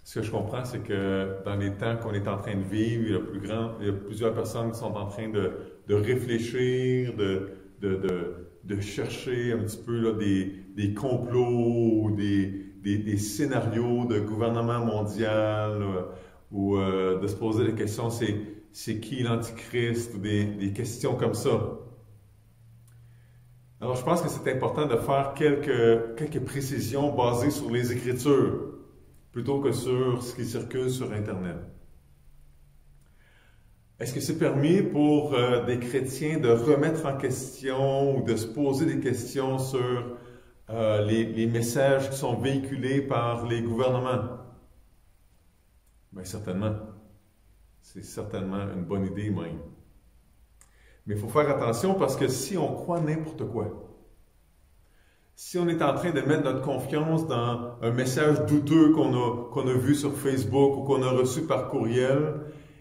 Ce que je comprends, c'est que dans les temps qu'on est en train de vivre, il y a plusieurs personnes qui sont en train de réfléchir, de chercher un petit peu là, des complots ou des scénarios de gouvernement mondial ou de se poser la question, c'est qui l'Antichrist ou des questions comme ça. Alors, je pense que c'est important de faire quelques précisions basées sur les Écritures, plutôt que sur ce qui circule sur Internet. Est-ce que c'est permis pour des chrétiens de remettre en question ou de se poser des questions sur les messages qui sont véhiculés par les gouvernements? Bien, certainement. C'est certainement une bonne idée même. Mais il faut faire attention parce que si on croit n'importe quoi, si on est en train de mettre notre confiance dans un message douteux qu'on a vu sur Facebook ou qu'on a reçu par courriel,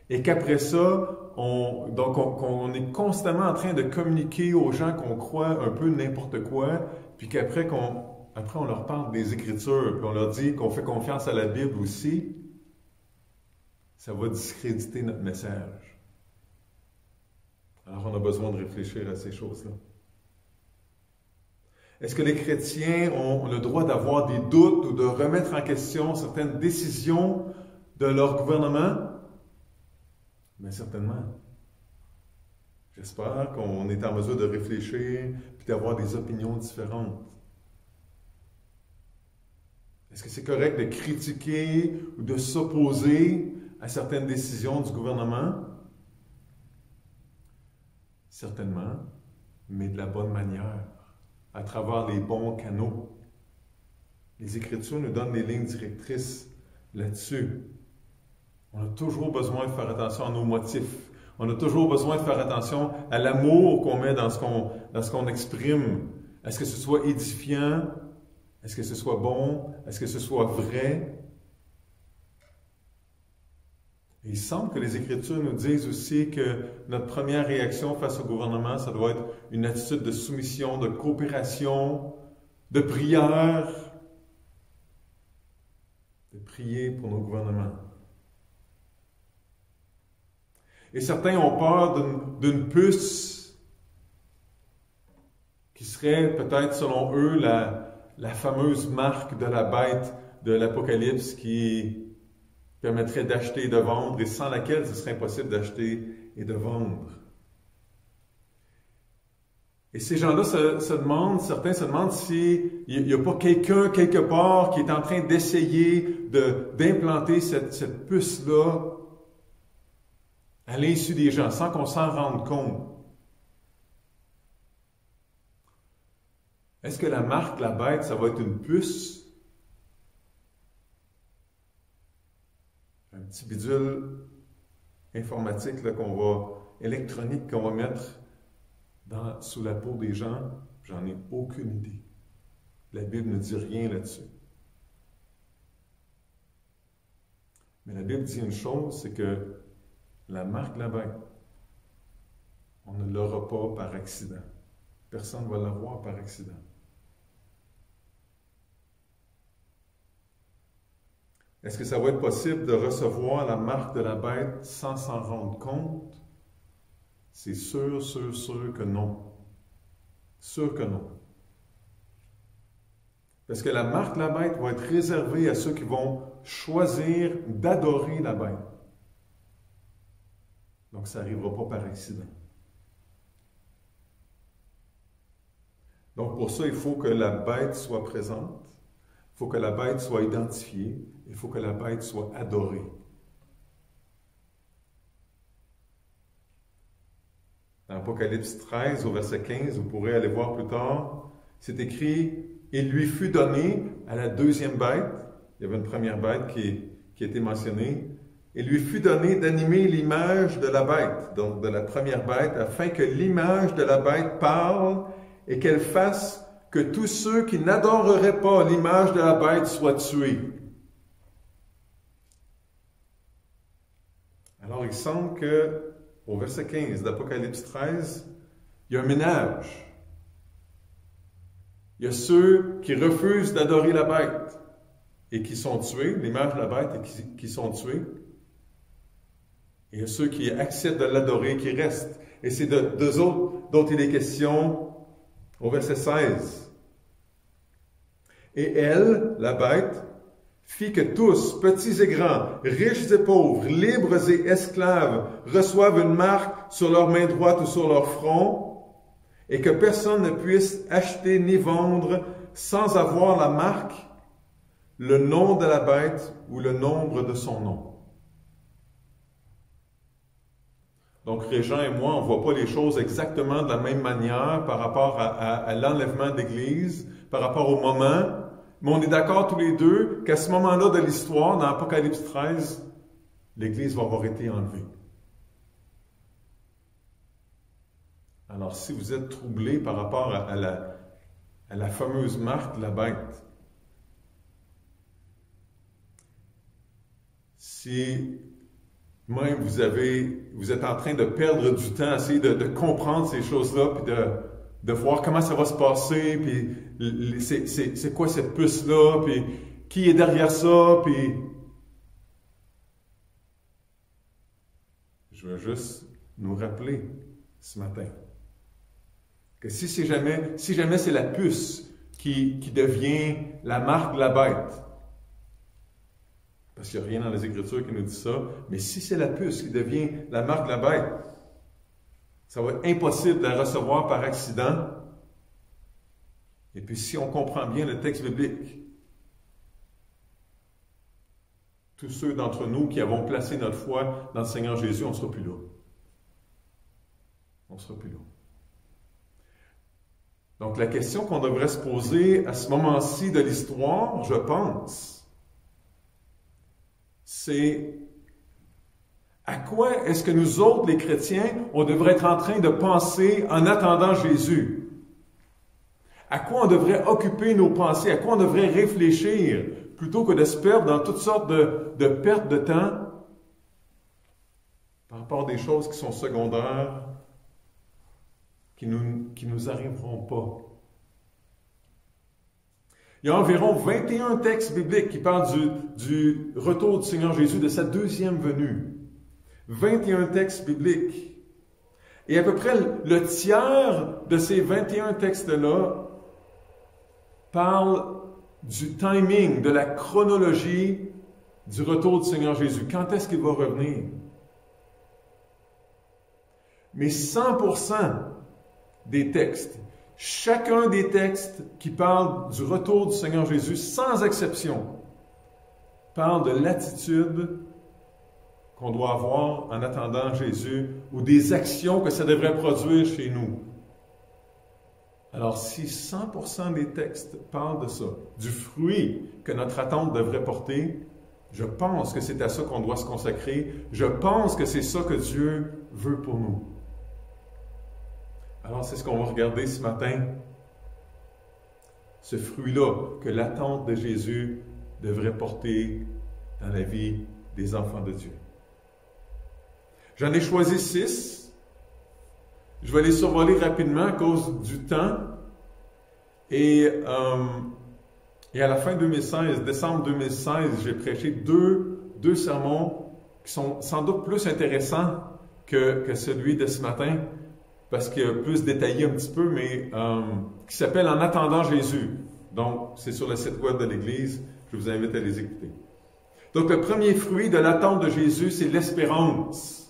et qu'après ça, on est constamment en train de communiquer aux gens qu'on croit un peu n'importe quoi, puis qu'après on leur parle des Écritures, puis on leur dit qu'on fait confiance à la Bible aussi, ça va discréditer notre message. Alors on a besoin de réfléchir à ces choses-là. Est-ce que les chrétiens ont le droit d'avoir des doutes ou de remettre en question certaines décisions de leur gouvernement? Bien certainement. J'espère qu'on est en mesure de réfléchir et d'avoir des opinions différentes. Est-ce que c'est correct de critiquer ou de s'opposer à certaines décisions du gouvernement? Certainement, mais de la bonne manière, à travers les bons canaux. Les Écritures nous donnent des lignes directrices là-dessus. On a toujours besoin de faire attention à nos motifs. On a toujours besoin de faire attention à l'amour qu'on met dans ce qu'on exprime. Est-ce que ce soit édifiant? Est-ce que ce soit bon? Est-ce que ce soit vrai? Et il semble que les Écritures nous disent aussi que notre première réaction face au gouvernement, ça doit être une attitude de soumission, de coopération, de prière, de prier pour nos gouvernements. Et certains ont peur d'une puce qui serait peut-être, selon eux, la fameuse marque de la bête de l'Apocalypse qui permettrait d'acheter et de vendre, et sans laquelle ce serait impossible d'acheter et de vendre. Et ces gens-là certains se demandent s'il n'y a pas quelqu'un quelque part qui est en train d'essayer d'implanter cette puce-là à l'insu des gens, sans qu'on s'en rende compte. Est-ce que la marque, la bête, ça va être une puce? Un petit bidule informatique là, électronique qu'on va mettre sous la peau des gens? J'en ai aucune idée. La Bible ne dit rien là-dessus. Mais la Bible dit une chose, c'est que la marque de la bête, on ne l'aura pas par accident. Personne ne va l'avoir par accident. Est-ce que ça va être possible de recevoir la marque de la bête sans s'en rendre compte? C'est sûr que non. Sûr que non. Parce que la marque de la bête va être réservée à ceux qui vont choisir d'adorer la bête. Donc, ça n'arrivera pas par accident. Donc, pour ça, il faut que la bête soit présente, il faut que la bête soit identifiée, il faut que la bête soit adorée. Dans Apocalypse 13, au verset 15, vous pourrez aller voir plus tard, c'est écrit « Il lui fut donné à la deuxième bête », il y avait une première bête qui a été mentionnée, « Il lui fut donné d'animer l'image de la bête », donc de la première bête, afin que l'image de la bête parle et qu'elle fasse que tous ceux qui n'adoreraient pas l'image de la bête soient tués. Alors, il semble que, au verset 15 d'Apocalypse 13, il y a un ménage. Il y a ceux qui refusent d'adorer la bête. et qui sont tués, l'image de la bête et qui sont tués. Et il y a ceux qui acceptent de l'adorer, qui restent. Et c'est d'eux autres dont il est question au verset 16. Et elle, la bête, fit que tous, petits et grands, riches et pauvres, libres et esclaves, reçoivent une marque sur leur main droite ou sur leur front, et que personne ne puisse acheter ni vendre sans avoir la marque, le nom de la bête ou le nombre de son nom. Donc, Régent et moi, on ne voit pas les choses exactement de la même manière par rapport à l'enlèvement de l'Église, par rapport au moment, mais on est d'accord tous les deux qu'à ce moment-là de l'histoire, dans Apocalypse 13, l'Église va avoir été enlevée. Alors, si vous êtes troublé par rapport à la fameuse marque de la bête, si même vous êtes en train de perdre du temps à essayer de comprendre ces choses-là, puis de voir comment ça va se passer, puis c'est quoi cette puce-là, puis qui est derrière ça, puis... Je veux juste nous rappeler ce matin que si jamais c'est la puce qui devient la marque de la bête, parce qu'il n'y a rien dans les Écritures qui nous dit ça, mais si c'est la puce qui devient la marque de la bête, ça va être impossible de la recevoir par accident. Et puis si on comprend bien le texte biblique, tous ceux d'entre nous qui avons placé notre foi dans le Seigneur Jésus, on ne sera plus là. On ne sera plus là. Donc la question qu'on devrait se poser à ce moment-ci de l'histoire, je pense, c'est à quoi est-ce que nous autres, les chrétiens, on devrait être en train de penser en attendant Jésus? À quoi on devrait occuper nos pensées? À quoi on devrait réfléchir plutôt que de se perdre dans toutes sortes de pertes de temps par rapport à des choses qui sont secondaires, qui nous arriveront pas? Il y a environ 21 textes bibliques qui parlent du retour du Seigneur Jésus, de sa deuxième venue. 21 textes bibliques. Et à peu près le tiers de ces 21 textes-là parlent du timing, de la chronologie du retour du Seigneur Jésus. Quand est-ce qu'il va revenir? Mais 100% des textes, chacun des textes qui parlent du retour du Seigneur Jésus, sans exception, parle de l'attitude qu'on doit avoir en attendant Jésus ou des actions que ça devrait produire chez nous. Alors, si 100% des textes parlent de ça, du fruit que notre attente devrait porter, je pense que c'est à ça qu'on doit se consacrer. Je pense que c'est ça que Dieu veut pour nous. Alors, c'est ce qu'on va regarder ce matin. Ce fruit-là que l'attente de Jésus devrait porter dans la vie des enfants de Dieu. J'en ai choisi 6. Je vais les survoler rapidement à cause du temps. Et à la fin 2016, décembre 2016, j'ai prêché deux sermons qui sont sans doute plus intéressants que celui de ce matin, parce qu'il est plus détaillé un petit peu, mais qui s'appelle « En attendant Jésus ». Donc, c'est sur le site web de l'Église. Je vous invite à les écouter. Donc, le premier fruit de l'attente de Jésus, c'est l'espérance.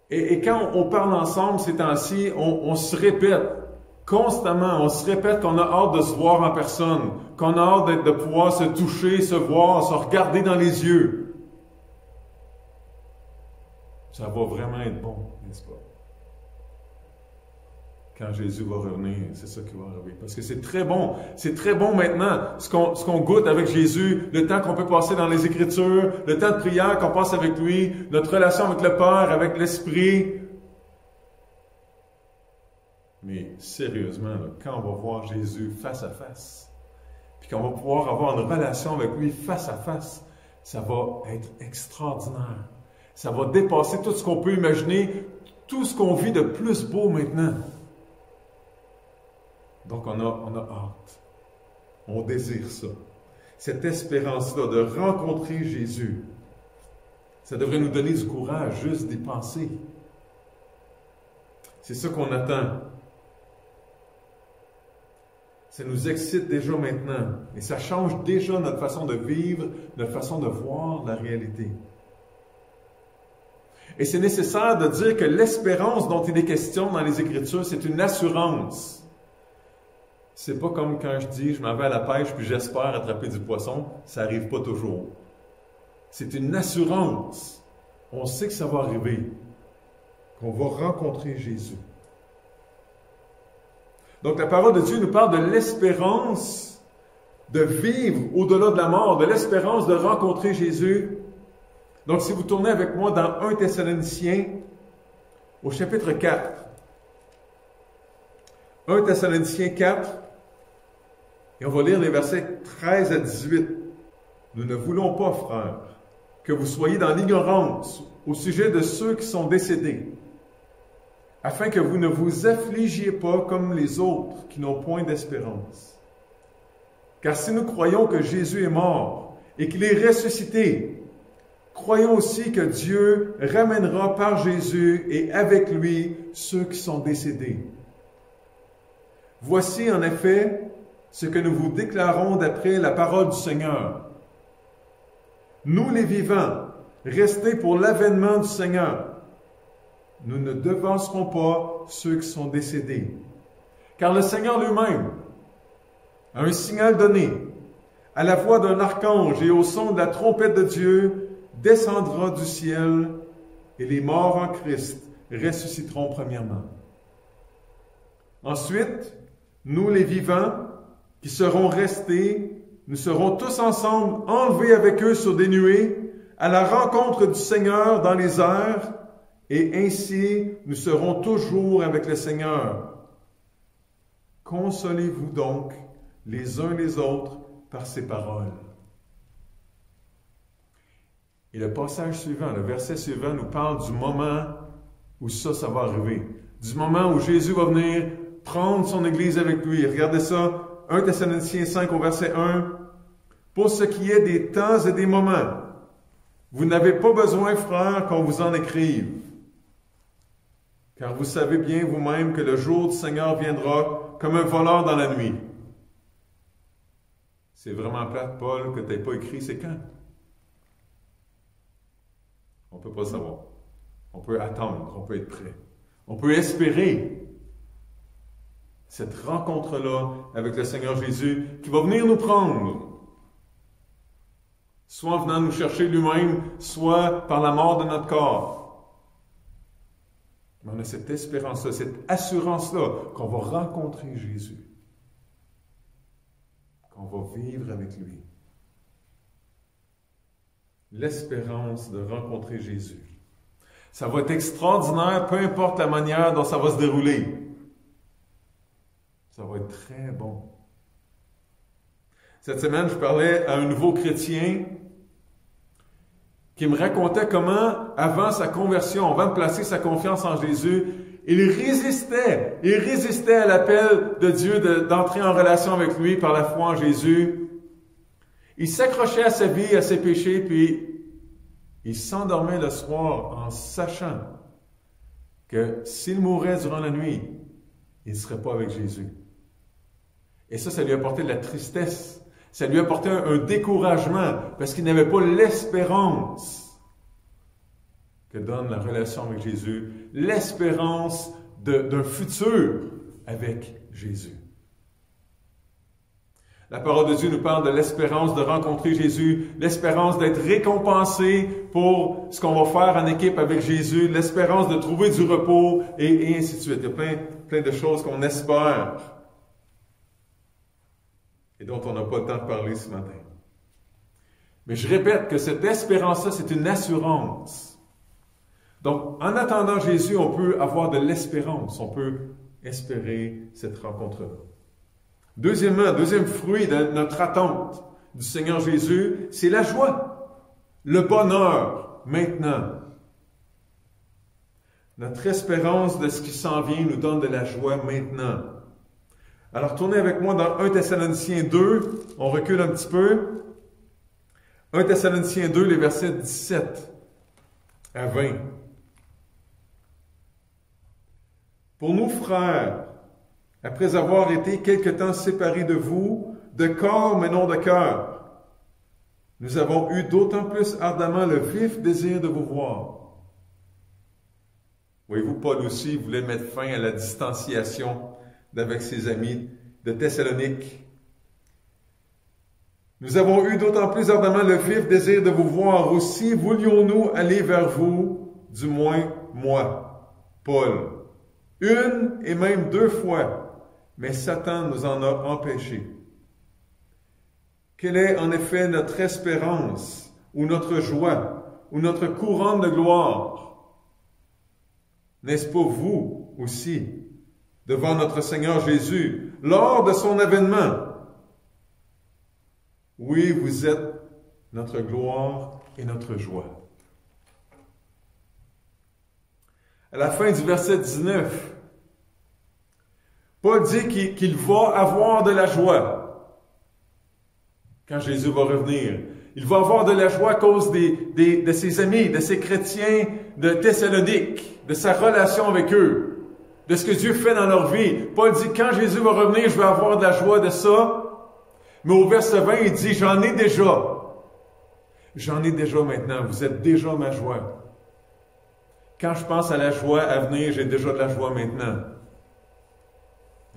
Et quand on parle ensemble ces temps-ci, on se répète constamment, on se répète qu'on a hâte de se voir en personne, qu'on a hâte de pouvoir se toucher, se voir, se regarder dans les yeux. Ça va vraiment être bon, n'est-ce pas? Quand Jésus va revenir, c'est ça qui va arriver. Parce que c'est très bon maintenant, ce qu'on goûte avec Jésus, le temps qu'on peut passer dans les Écritures, le temps de prière qu'on passe avec lui, notre relation avec le Père, avec l'Esprit. Mais sérieusement, là, quand on va voir Jésus face à face, puis qu'on va pouvoir avoir une relation avec lui face à face, ça va être extraordinaire. Ça va dépasser tout ce qu'on peut imaginer, tout ce qu'on vit de plus beau maintenant. Donc, on a hâte. On désire ça. Cette espérance-là de rencontrer Jésus, ça devrait nous donner du courage juste d'y penser. C'est ça qu'on attend. Ça nous excite déjà maintenant. Et ça change déjà notre façon de vivre, notre façon de voir la réalité. Et c'est nécessaire de dire que l'espérance dont il est question dans les Écritures, c'est une assurance. C'est pas comme quand je dis, je m'en vais à la pêche puis j'espère attraper du poisson. Ça n'arrive pas toujours. C'est une assurance. On sait que ça va arriver. Qu'on va rencontrer Jésus. Donc la parole de Dieu nous parle de l'espérance de vivre au-delà de la mort, de l'espérance de rencontrer Jésus. Donc si vous tournez avec moi dans 1 Thessaloniciens, au chapitre 4. 1 Thessaloniciens 4, et on va lire les versets 13 à 18. Nous ne voulons pas, frères, que vous soyez dans l'ignorance au sujet de ceux qui sont décédés, afin que vous ne vous affligiez pas comme les autres qui n'ont point d'espérance. Car si nous croyons que Jésus est mort et qu'il est ressuscité, croyons aussi que Dieu ramènera par Jésus et avec lui ceux qui sont décédés. Voici en effet ce que nous vous déclarons d'après la parole du Seigneur. Nous les vivants, restés pour l'avènement du Seigneur, nous ne devancerons pas ceux qui sont décédés. Car le Seigneur lui-même, à un signal donné, à la voix d'un archange et au son de la trompette de Dieu, descendra du ciel, et les morts en Christ ressusciteront premièrement. Ensuite, nous les vivants, qui serons restés, nous serons tous ensemble enlevés avec eux sur des nuées, à la rencontre du Seigneur dans les airs, et ainsi nous serons toujours avec le Seigneur. Consolez-vous donc les uns les autres par ces paroles. Et le passage suivant, le verset suivant, nous parle du moment où ça va arriver. Du moment où Jésus va venir prendre son Église avec lui. Regardez ça, 1 Thessaloniciens 5 au verset 1. Pour ce qui est des temps et des moments, vous n'avez pas besoin, frères, qu'on vous en écrive. Car vous savez bien vous-même que le jour du Seigneur viendra comme un voleur dans la nuit. C'est vraiment plate, Paul, que tu n'aies pas écrit, c'est quand? On ne peut pas savoir. On peut attendre, on peut être prêt. On peut espérer cette rencontre-là avec le Seigneur Jésus qui va venir nous prendre. Soit en venant nous chercher lui-même, soit par la mort de notre corps. Mais on a cette espérance-là, cette assurance-là qu'on va rencontrer Jésus. Qu'on va vivre avec lui. L'espérance de rencontrer Jésus. Ça va être extraordinaire, peu importe la manière dont ça va se dérouler. Ça va être très bon. Cette semaine, je parlais à un nouveau chrétien qui me racontait comment, avant sa conversion, avant de placer sa confiance en Jésus, il résistait à l'appel de Dieu d'entrer en relation avec lui par la foi en Jésus. Il s'accrochait à sa vie, à ses péchés, puis il s'endormait le soir en sachant que s'il mourait durant la nuit, il ne serait pas avec Jésus. Et ça lui apportait de la tristesse. Ça lui apportait un découragement parce qu'il n'avait pas l'espérance que donne la relation avec Jésus, l'espérance d'un futur avec Jésus. La parole de Dieu nous parle de l'espérance de rencontrer Jésus, l'espérance d'être récompensé pour ce qu'on va faire en équipe avec Jésus, l'espérance de trouver du repos et ainsi de suite. Il y a plein de choses qu'on espère et dont on n'a pas le temps de parler ce matin. Mais je répète que cette espérance-là, c'est une assurance. Donc, en attendant Jésus, on peut avoir de l'espérance. On peut espérer cette rencontre-là. Deuxièmement, deuxième fruit de notre attente du Seigneur Jésus, c'est la joie, le bonheur maintenant. Notre espérance de ce qui s'en vient nous donne de la joie maintenant. Alors, tournez avec moi dans 1 Thessaloniciens 2. On recule un petit peu. 1 Thessaloniciens 2, les versets 17 à 20. Pour nous, frères, après avoir été quelque temps séparés de vous, de corps mais non de cœur, nous avons eu d'autant plus ardemment le vif désir de vous voir. Voyez-vous, Paul aussi voulait mettre fin à la distanciation avec ses amis de Thessalonique. Nous avons eu d'autant plus ardemment le vif désir de vous voir. Aussi voulions-nous aller vers vous, du moins moi, Paul, une et même 2 fois, mais Satan nous en a empêchés. Quelle est en effet notre espérance, ou notre joie, ou notre couronne de gloire? N'est-ce pas vous aussi, devant notre Seigneur Jésus, lors de son avènement? Oui, vous êtes notre gloire et notre joie. À la fin du verset 19, Paul dit qu'il va avoir de la joie quand Jésus va revenir. Il va avoir de la joie à cause de ses amis, de ses chrétiens de Thessalonique, de sa relation avec eux, de ce que Dieu fait dans leur vie. Paul dit, quand Jésus va revenir, je vais avoir de la joie de ça. Mais au verset 20, il dit, j'en ai déjà. J'en ai déjà maintenant. Vous êtes déjà ma joie. Quand je pense à la joie à venir, j'ai déjà de la joie maintenant.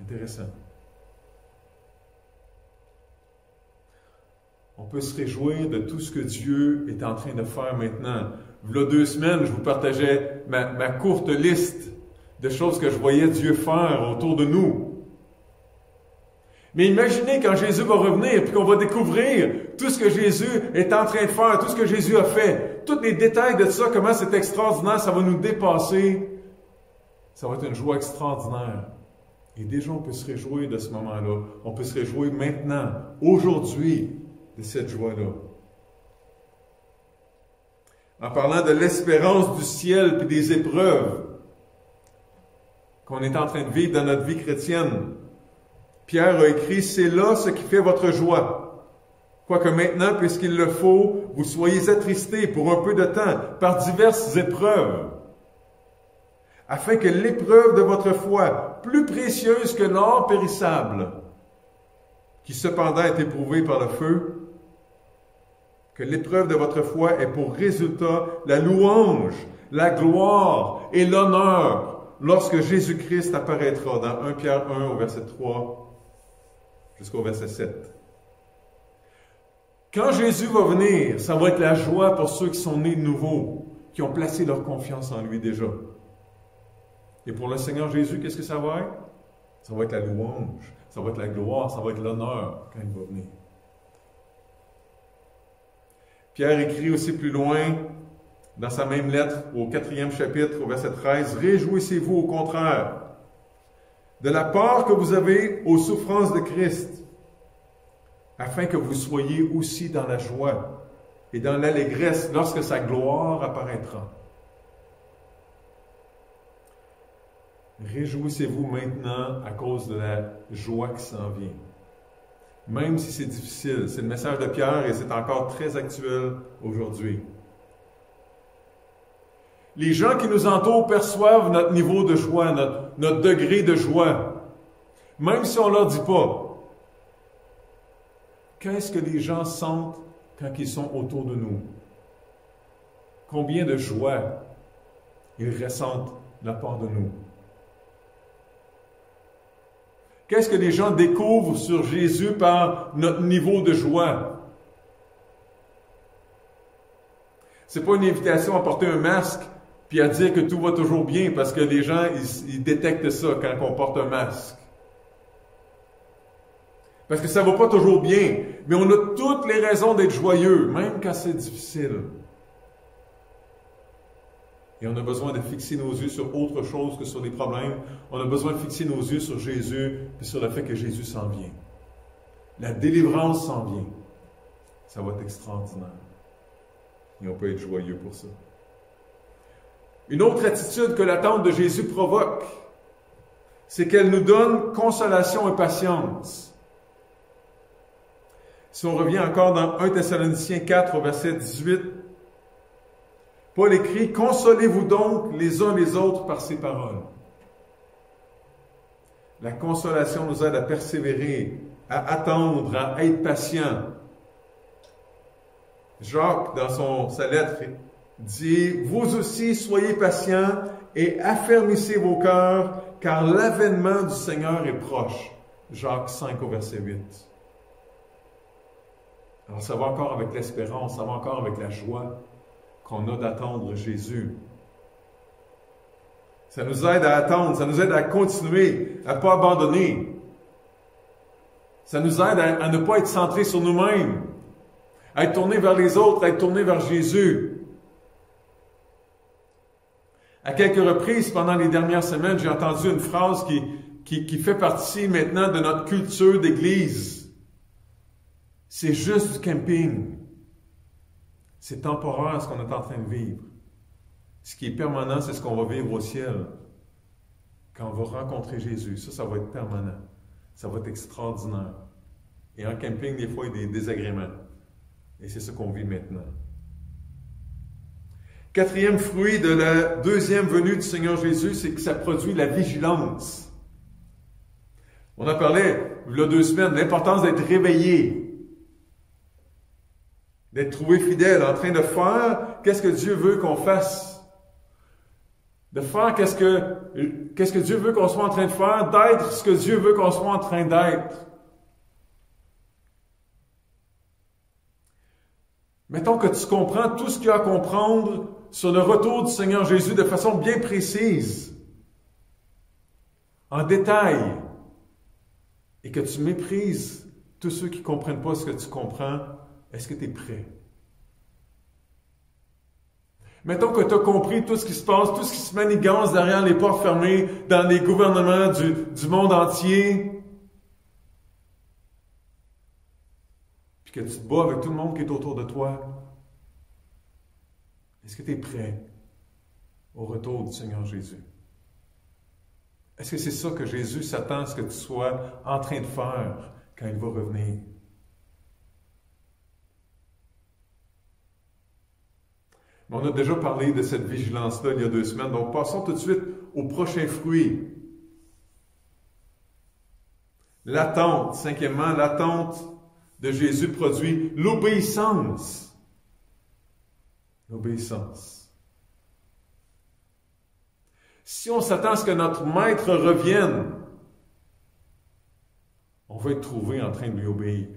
Intéressant. On peut se réjouir de tout ce que Dieu est en train de faire maintenant. Il y a 2 semaines, je vous partageais ma courte liste de choses que je voyais Dieu faire autour de nous. Mais imaginez quand Jésus va revenir, puis qu'on va découvrir tout ce que Jésus est en train de faire, tout ce que Jésus a fait, tous les détails de ça, comment c'est extraordinaire, ça va nous dépasser. Ça va être une joie extraordinaire. Et déjà, on peut se réjouir de ce moment-là. On peut se réjouir maintenant, aujourd'hui, de cette joie-là. En parlant de l'espérance du ciel et des épreuves qu'on est en train de vivre dans notre vie chrétienne, Pierre a écrit, « C'est là ce qui fait votre joie. Quoique maintenant, puisqu'il le faut, vous soyez attristés pour un peu de temps par diverses épreuves, afin que l'épreuve de votre foi, plus précieuse que l'or périssable, qui cependant est éprouvé par le feu, que l'épreuve de votre foi ait pour résultat la louange, la gloire et l'honneur lorsque Jésus-Christ apparaîtra dans 1 Pierre 1 au verset 3 jusqu'au verset 7. Quand Jésus va venir, ça va être la joie pour ceux qui sont nés de nouveau, qui ont placé leur confiance en lui déjà. Et pour le Seigneur Jésus, qu'est-ce que ça va être? Ça va être la louange, ça va être la gloire, ça va être l'honneur quand il va venir. Pierre écrit aussi plus loin, dans sa même lettre, au 4e chapitre, au verset 13, « Réjouissez-vous au contraire de la part que vous avez aux souffrances de Christ, afin que vous soyez aussi dans la joie et dans l'allégresse lorsque sa gloire apparaîtra. » Réjouissez-vous maintenant à cause de la joie qui s'en vient. Même si c'est difficile, c'est le message de Pierre et c'est encore très actuel aujourd'hui. Les gens qui nous entourent perçoivent notre niveau de joie, notre degré de joie, même si on ne leur dit pas. Qu'est-ce que les gens sentent quand ils sont autour de nous? Combien de joie ils ressentent de la part de nous? Qu'est-ce que les gens découvrent sur Jésus par notre niveau de joie? Ce n'est pas une invitation à porter un masque puis à dire que tout va toujours bien, parce que les gens, ils détectent ça quand on porte un masque. Parce que ça ne va pas toujours bien, mais on a toutes les raisons d'être joyeux, même quand c'est difficile. Et on a besoin de fixer nos yeux sur autre chose que sur des problèmes. On a besoin de fixer nos yeux sur Jésus et sur le fait que Jésus s'en vient. La délivrance s'en vient. Ça va être extraordinaire. Et on peut être joyeux pour ça. Une autre attitude que l'attente de Jésus provoque, c'est qu'elle nous donne consolation et patience. Si on revient encore dans 1 Thessaloniciens 4 au verset 18, Paul écrit « Consolez-vous donc les uns les autres par ces paroles. » La consolation nous aide à persévérer, à attendre, à être patient. Jacques, dans sa lettre, dit « Vous aussi soyez patients et affermissez vos cœurs, car l'avènement du Seigneur est proche. » Jacques 5 au verset 8. Alors ça va encore avec l'espérance, ça va encore avec la joie qu'on a d'attendre Jésus. Ça nous aide à attendre, ça nous aide à continuer, à ne pas abandonner. Ça nous aide à ne pas être centré sur nous-mêmes, à être tourné vers les autres, à être tourné vers Jésus. À quelques reprises, pendant les dernières semaines, j'ai entendu une phrase qui fait partie maintenant de notre culture d'Église. C'est juste du camping. C'est temporaire ce qu'on est en train de vivre. Ce qui est permanent, c'est ce qu'on va vivre au ciel. Quand on va rencontrer Jésus, ça va être permanent. Ça va être extraordinaire. Et en camping, des fois, il y a des désagréments. Et c'est ce qu'on vit maintenant. Quatrième fruit de la deuxième venue du Seigneur Jésus, c'est que ça produit la vigilance. On a parlé, il y a 2 semaines, de l'importance d'être réveillé, d'être trouvé fidèle, en train de faire qu'est-ce que Dieu veut qu'on fasse, de faire qu'est-ce que Dieu veut qu'on soit en train de faire, d'être ce que Dieu veut qu'on soit en train d'être. Mettons que tu comprends tout ce qu'il y a à comprendre sur le retour du Seigneur Jésus de façon bien précise, en détail, et que tu méprises tous ceux qui ne comprennent pas ce que tu comprends. Est-ce que tu es prêt? Mettons que tu as compris tout ce qui se passe, tout ce qui se manigance derrière les portes fermées dans les gouvernements du monde entier, puis que tu te bats avec tout le monde qui est autour de toi. Est-ce que tu es prêt au retour du Seigneur Jésus? Est-ce que c'est ça que Jésus s'attend à ce que tu sois en train de faire quand il va revenir? On a déjà parlé de cette vigilance-là il y a 2 semaines, donc passons tout de suite au prochain fruit. L'attente, cinquièmement, l'attente de Jésus produit l'obéissance. L'obéissance. Si on s'attend à ce que notre maître revienne, on va être trouvé en train de lui obéir.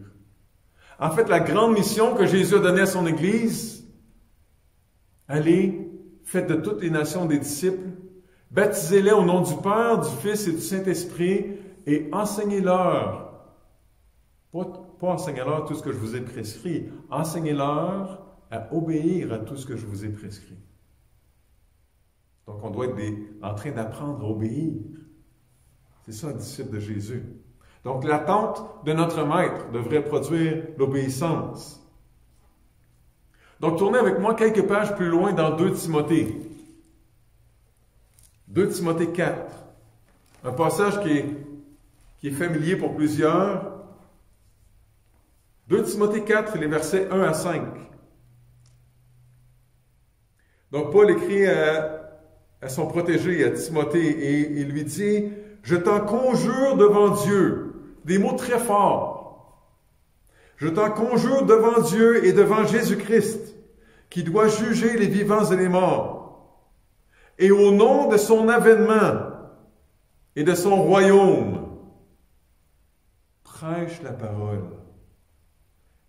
En fait, la grande mission que Jésus a donnée à son Église, allez, faites de toutes les nations des disciples, baptisez-les au nom du Père, du Fils et du Saint-Esprit, et enseignez-leur, pas enseignez-leur tout ce que je vous ai prescrit, enseignez-leur à obéir à tout ce que je vous ai prescrit. Donc, on doit être en train d'apprendre à obéir. C'est ça, un disciple de Jésus. Donc, l'attente de notre Maître devrait produire l'obéissance. Donc, tournez avec moi quelques pages plus loin dans 2 Timothée. 2 Timothée 4. Un passage qui est familier pour plusieurs. 2 Timothée 4, les versets 1 à 5. Donc, Paul écrit à son protégé, à Timothée, et il lui dit « Je t'en conjure devant Dieu », des mots très forts. « Je t'en conjure devant Dieu et devant Jésus-Christ, qui doit juger les vivants et les morts, et au nom de son avènement et de son royaume, prêche la parole,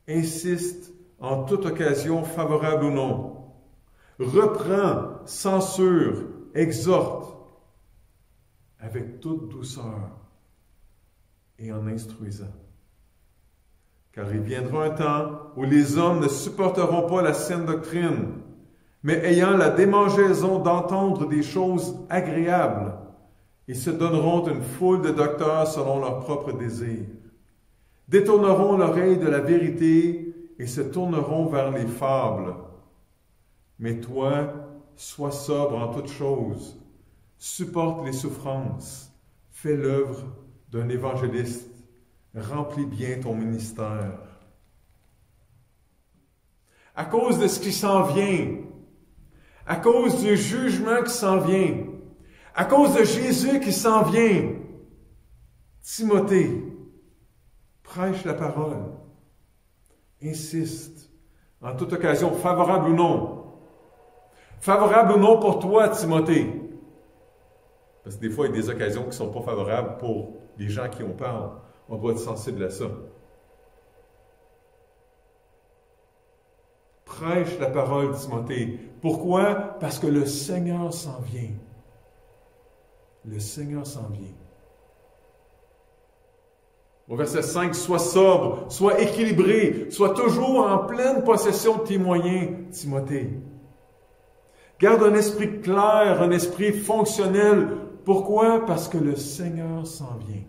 insiste en toute occasion favorable ou non, reprend, censure, exhorte, avec toute douceur et en instruisant. Car il viendra un temps où les hommes ne supporteront pas la saine doctrine, mais ayant la démangeaison d'entendre des choses agréables, ils se donneront une foule de docteurs selon leurs propres désirs, détourneront l'oreille de la vérité et se tourneront vers les fables. Mais toi, sois sobre en toutes choses, supporte les souffrances, fais l'œuvre d'un évangéliste, remplis bien ton ministère. À cause de ce qui s'en vient, à cause du jugement qui s'en vient, à cause de Jésus qui s'en vient, Timothée, prêche la parole, insiste, en toute occasion, favorable ou non. Favorable ou non pour toi, Timothée. Parce que des fois, il y a des occasions qui ne sont pas favorables pour les gens à qui on parle. On doit être sensible à ça. Prêche la parole, Timothée. Pourquoi? Parce que le Seigneur s'en vient. Le Seigneur s'en vient. Au verset 5, sois sobre, sois équilibré, sois toujours en pleine possession de tes moyens, Timothée. Garde un esprit clair, un esprit fonctionnel. Pourquoi? Parce que le Seigneur s'en vient.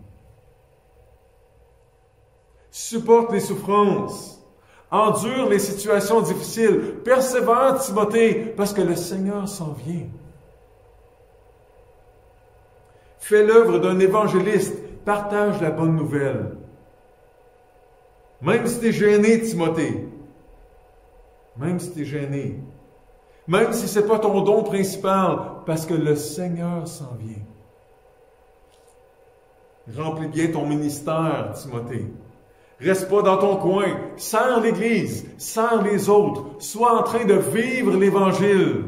Supporte les souffrances. Endure les situations difficiles. Persévère, Timothée, parce que le Seigneur s'en vient. Fais l'œuvre d'un évangéliste. Partage la bonne nouvelle. Même si tu es gêné, Timothée. Même si tu es gêné. Même si ce n'est pas ton don principal, parce que le Seigneur s'en vient. Remplis bien ton ministère, Timothée. Reste pas dans ton coin. Sers l'Église, sers les autres. Sois en train de vivre l'Évangile.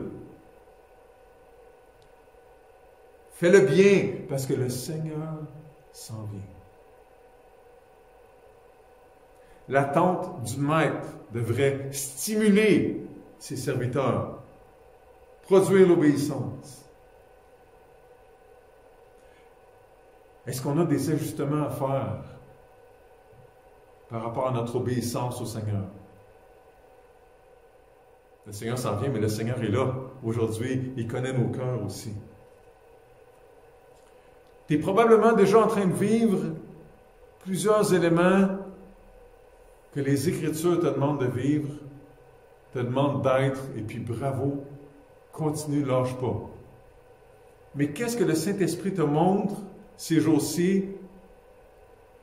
Fais-le bien, parce que le Seigneur s'en vient. L'attente du Maître devrait stimuler ses serviteurs, produire l'obéissance. Est-ce qu'on a des ajustements à faire par rapport à notre obéissance au Seigneur? Le Seigneur s'en vient, mais le Seigneur est là. Aujourd'hui, il connaît nos cœurs aussi. Tu es probablement déjà en train de vivre plusieurs éléments que les Écritures te demandent de vivre, te demandent d'être, et puis bravo, continue, lâche pas. Mais qu'est-ce que le Saint-Esprit te montre ces jours-ci?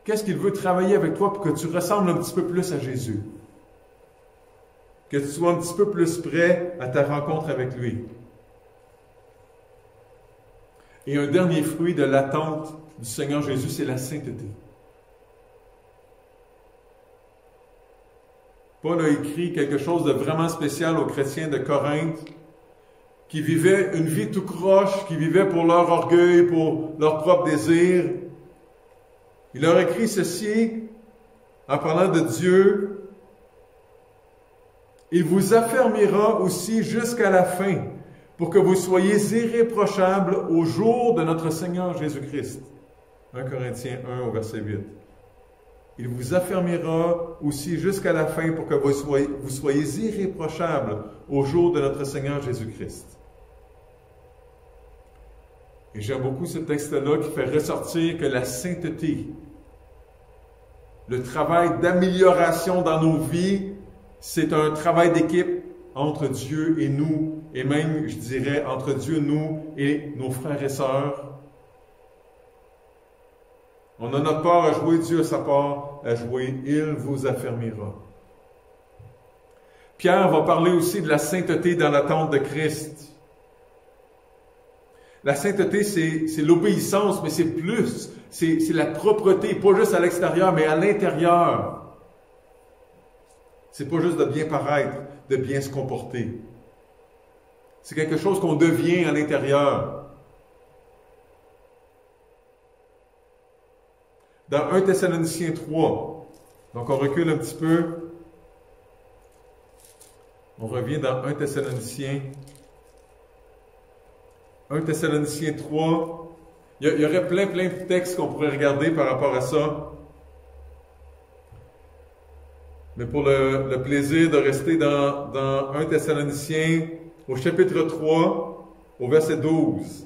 Qu'est-ce qu'il veut travailler avec toi pour que tu ressembles un petit peu plus à Jésus? Que tu sois un petit peu plus prêt à ta rencontre avec lui. Et un dernier fruit de l'attente du Seigneur Jésus, c'est la sainteté. Paul a écrit quelque chose de vraiment spécial aux chrétiens de Corinthe qui vivaient une vie tout croche, qui vivaient pour leur orgueil, pour leur propre désir. Il leur a écrit ceci en parlant de Dieu. Il vous affermira aussi jusqu'à la fin pour que vous soyez irréprochables au jour de notre Seigneur Jésus-Christ. 1 Corinthiens 1 au verset 8. Il vous affermira aussi jusqu'à la fin pour que vous soyez irréprochables au jour de notre Seigneur Jésus-Christ. Et j'aime beaucoup ce texte-là qui fait ressortir que la sainteté, le travail d'amélioration dans nos vies, c'est un travail d'équipe entre Dieu et nous, et même, je dirais, entre Dieu, nous et nos frères et sœurs. On a notre part à jouer, Dieu a sa part à jouer. Il vous affermira. Pierre va parler aussi de la sainteté dans l'attente de Christ. La sainteté, c'est l'obéissance, mais c'est plus. C'est la propreté, pas juste à l'extérieur, mais à l'intérieur. C'est pas juste de bien paraître, de bien se comporter. C'est quelque chose qu'on devient à l'intérieur. Dans 1 Thessaloniciens 3, donc on recule un petit peu. On revient dans 1 Thessaloniciens. 1 Thessaloniciens 3. Il y aurait plein de textes qu'on pourrait regarder par rapport à ça. Mais pour le plaisir de rester dans 1 Thessaloniciens, au chapitre 3, au verset 12.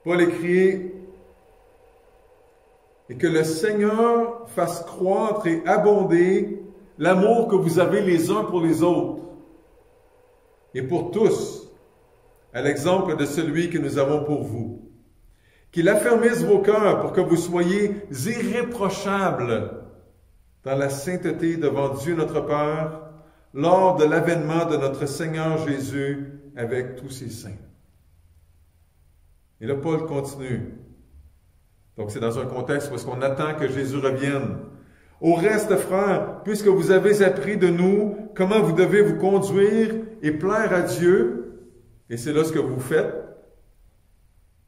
Paul écrit « Et que le Seigneur fasse croître et abonder l'amour que vous avez les uns pour les autres, et pour tous, à l'exemple de celui que nous avons pour vous. Qu'il affermisse vos cœurs pour que vous soyez irréprochables dans la sainteté devant Dieu notre Père, lors de l'avènement de notre Seigneur Jésus avec tous ses saints. Et là, Paul continue. Donc, c'est dans un contexte où est-ce qu'on attend que Jésus revienne. Au reste, frères, puisque vous avez appris de nous comment vous devez vous conduire et plaire à Dieu, et c'est là ce que vous faites,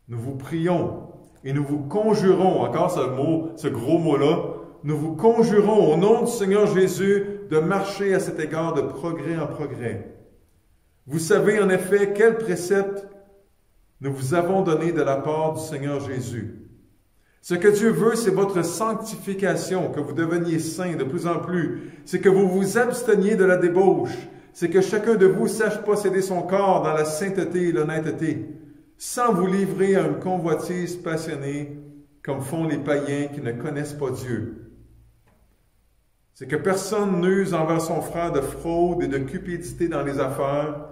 nous vous prions et nous vous conjurons, encore ce gros mot-là, nous vous conjurons au nom du Seigneur Jésus de marcher à cet égard de progrès en progrès. Vous savez en effet quels préceptes nous vous avons donnés de la part du Seigneur Jésus. Ce que Dieu veut, c'est votre sanctification, que vous deveniez saints de plus en plus. C'est que vous vous absteniez de la débauche. C'est que chacun de vous sache posséder son corps dans la sainteté et l'honnêteté, sans vous livrer à une convoitise passionnée, comme font les païens qui ne connaissent pas Dieu. C'est que personne n'use envers son frère de fraude et de cupidité dans les affaires,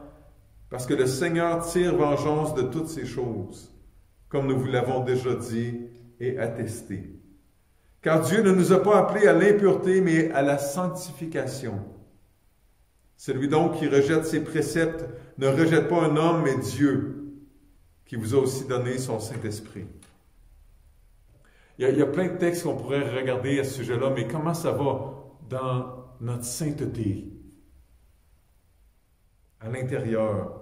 parce que le Seigneur tire vengeance de toutes ces choses, comme nous vous l'avons déjà dit et attesté. Car Dieu ne nous a pas appelés à l'impureté, mais à la sanctification. Celui donc qui rejette ses préceptes ne rejette pas un homme, mais Dieu, qui vous a aussi donné son Saint-Esprit. Il y a plein de textes qu'on pourrait regarder à ce sujet-là, mais comment ça va dans notre sainteté, à l'intérieur?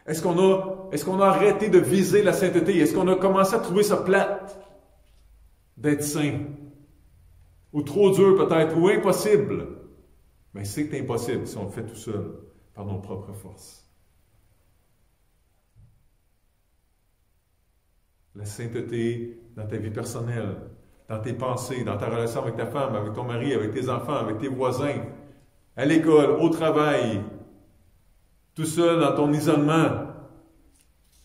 Est-ce qu'on a arrêté de viser la sainteté? Est-ce qu'on a commencé à trouver ça plate d'être saint? Ou trop dur peut-être, ou impossible? Mais c'est impossible si on le fait tout seul, par nos propres forces. La sainteté dans ta vie personnelle, dans tes pensées, dans ta relation avec ta femme, avec ton mari, avec tes enfants, avec tes voisins, à l'école, au travail, tout seul dans ton isolement,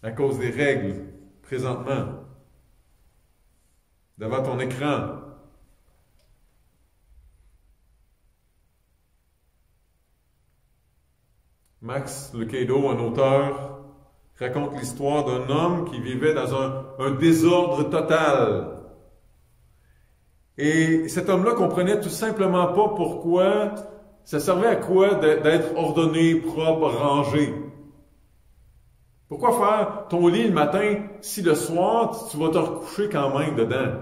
à cause des règles, présentement, devant ton écran. Max Lucado, un auteur, raconte l'histoire d'un homme qui vivait dans un désordre total. Et cet homme-là comprenait tout simplement pas pourquoi, ça servait à quoi d'être ordonné, propre, rangé. Pourquoi faire ton lit le matin si le soir tu vas te recoucher quand même dedans?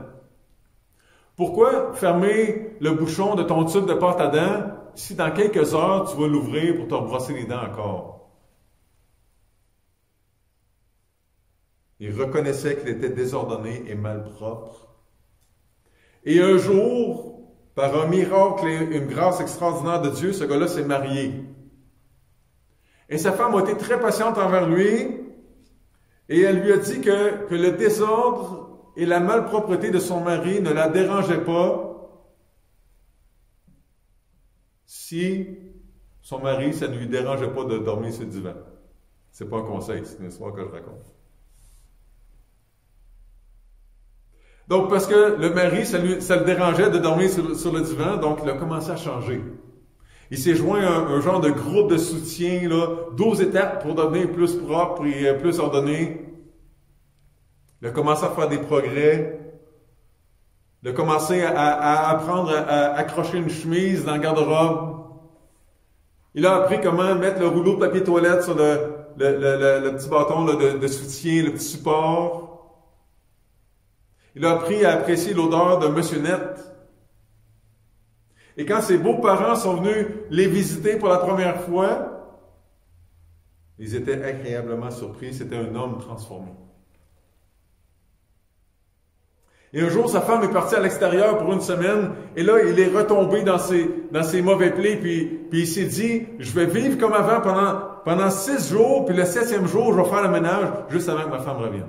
Pourquoi fermer le bouchon de ton tube de pâte à dents si dans quelques heures tu vas l'ouvrir pour te rebrosser les dents encore? Il reconnaissait qu'il était désordonné et malpropre. Et un jour, par un miracle et une grâce extraordinaire de Dieu, ce gars-là s'est marié. Et sa femme a été très patiente envers lui, et elle lui a dit que le désordre et la malpropreté de son mari ne la dérangeaient pas si son mari, ça ne lui dérangeait pas de dormir sur le divan. C'est pas un conseil, c'est une histoire que je raconte. Donc, parce que le mari, ça le dérangeait de dormir sur le divan, donc il a commencé à changer. Il s'est joint à un genre de groupe de soutien, là, 12 étapes pour devenir plus propre et plus ordonné. Il a commencé à faire des progrès. Il a commencé à apprendre à accrocher une chemise dans le garde-robe. Il a appris comment mettre le rouleau de papier toilette sur le petit bâton là, de soutien, le petit support. Il a appris à apprécier l'odeur de Monsieur Net. Et quand ses beaux-parents sont venus les visiter pour la première fois, ils étaient agréablement surpris. C'était un homme transformé. Et un jour, sa femme est partie à l'extérieur pour une semaine, et là, il est retombé dans ses mauvais plis, puis il s'est dit, je vais vivre comme avant pendant 6 jours, puis le 7e jour, je vais faire le ménage juste avant que ma femme revienne.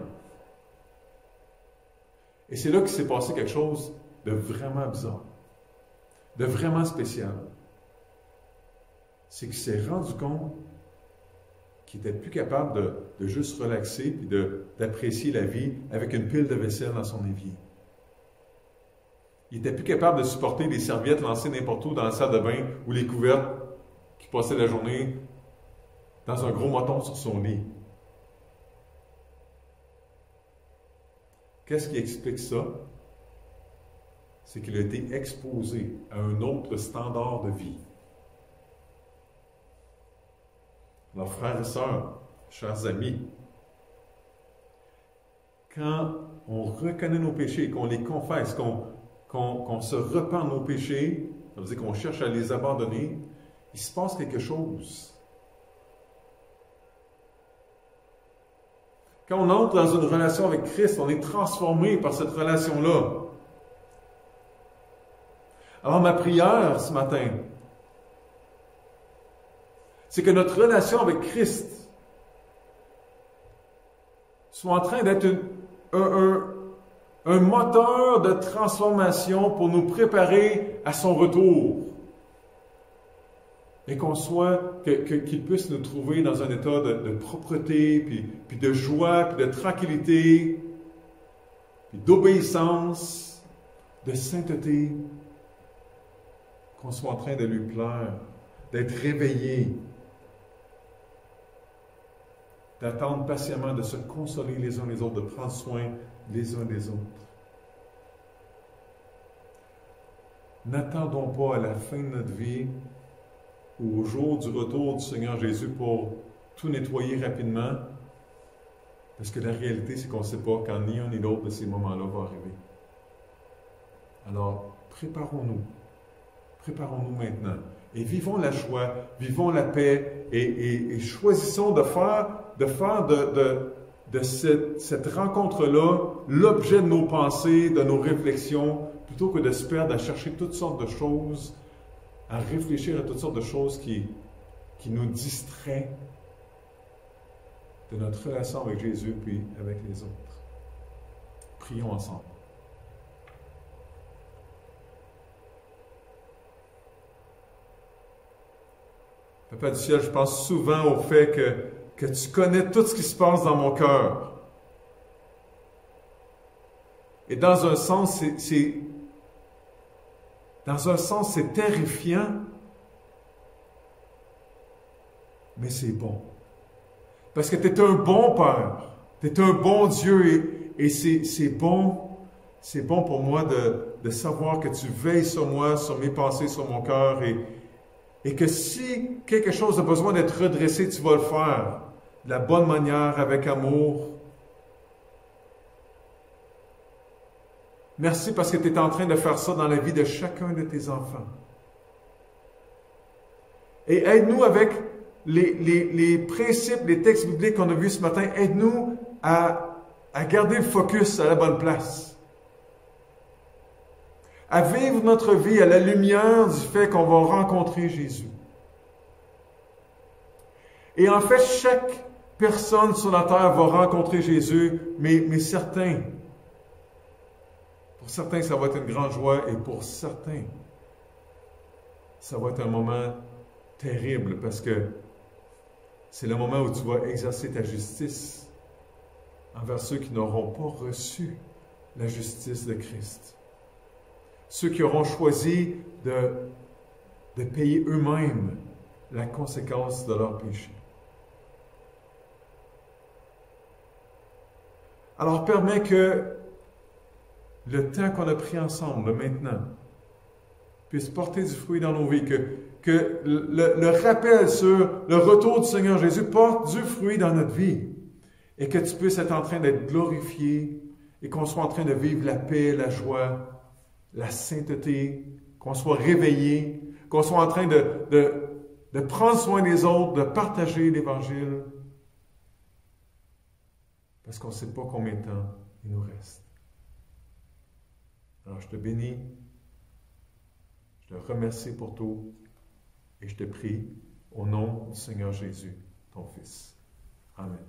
Et c'est là qu'il s'est passé quelque chose de vraiment bizarre, de vraiment spécial. C'est qu'il s'est rendu compte qu'il n'était plus capable de juste relaxer puis d'apprécier la vie avec une pile de vaisselle dans son évier. Il n'était plus capable de supporter les serviettes lancées n'importe où dans la salle de bain ou les couvertes qui passaient la journée dans un gros moton sur son lit. Qu'est-ce qui explique ça? C'est qu'il a été exposé à un autre standard de vie. Alors, frères et sœurs, chers amis, quand on reconnaît nos péchés, qu'on les confesse, qu'on se repent de nos péchés, ça veut dire qu'on cherche à les abandonner, il se passe quelque chose. Quand on entre dans une relation avec Christ, on est transformé par cette relation-là. Alors ma prière ce matin, c'est que notre relation avec Christ soit en train d'être un moteur de transformation pour nous préparer à son retour. Et qu'on soit, qu'il puisse nous trouver dans un état de propreté, puis de joie, puis de tranquillité, puis d'obéissance, de sainteté, qu'on soit en train de lui plaire, d'être réveillé, d'attendre patiemment, de se consoler les uns les autres, de prendre soin les uns des autres. N'attendons pas à la fin de notre vie ou au jour du retour du Seigneur Jésus pour tout nettoyer rapidement, parce que la réalité, c'est qu'on ne sait pas quand ni un ni l'autre de ces moments-là va arriver. Alors, préparons-nous maintenant, et vivons la joie, vivons la paix, et choisissons de faire de cette rencontre-là l'objet de nos pensées, de nos réflexions, plutôt que de se perdre à chercher toutes sortes de choses, à réfléchir à toutes sortes de choses qui nous distraient de notre relation avec Jésus puis avec les autres. Prions ensemble. Papa du ciel, je pense souvent au fait que tu connais tout ce qui se passe dans mon cœur. Et dans un sens, c'est terrifiant, mais c'est bon. Parce que tu es un bon Père, tu es un bon Dieu, et c'est bon pour moi de savoir que tu veilles sur moi, sur mes pensées, sur mon cœur, et que si quelque chose a besoin d'être redressé, tu vas le faire de la bonne manière, avec amour. Merci parce que tu es en train de faire ça dans la vie de chacun de tes enfants. Et aide-nous avec les principes, les textes bibliques qu'on a vus ce matin. Aide-nous à garder le focus à la bonne place. À vivre notre vie à la lumière du fait qu'on va rencontrer Jésus. Et en fait, chaque personne sur la terre va rencontrer Jésus, mais pour certains, ça va être une grande joie, et pour certains, ça va être un moment terrible, parce que c'est le moment où tu vas exercer ta justice envers ceux qui n'auront pas reçu la justice de Christ. Ceux qui auront choisi de payer eux-mêmes la conséquence de leur péché. Alors permets que le temps qu'on a pris ensemble, maintenant, puisse porter du fruit dans nos vies, que le rappel sur le retour du Seigneur Jésus porte du fruit dans notre vie, et que tu puisses être en train d'être glorifié, et qu'on soit en train de vivre la paix, la joie, la sainteté, qu'on soit réveillé, qu'on soit en train de prendre soin des autres, de partager l'Évangile, parce qu'on ne sait pas combien de temps il nous reste. Alors je te bénis, je te remercie pour tout, et je te prie au nom du Seigneur Jésus, ton Fils. Amen.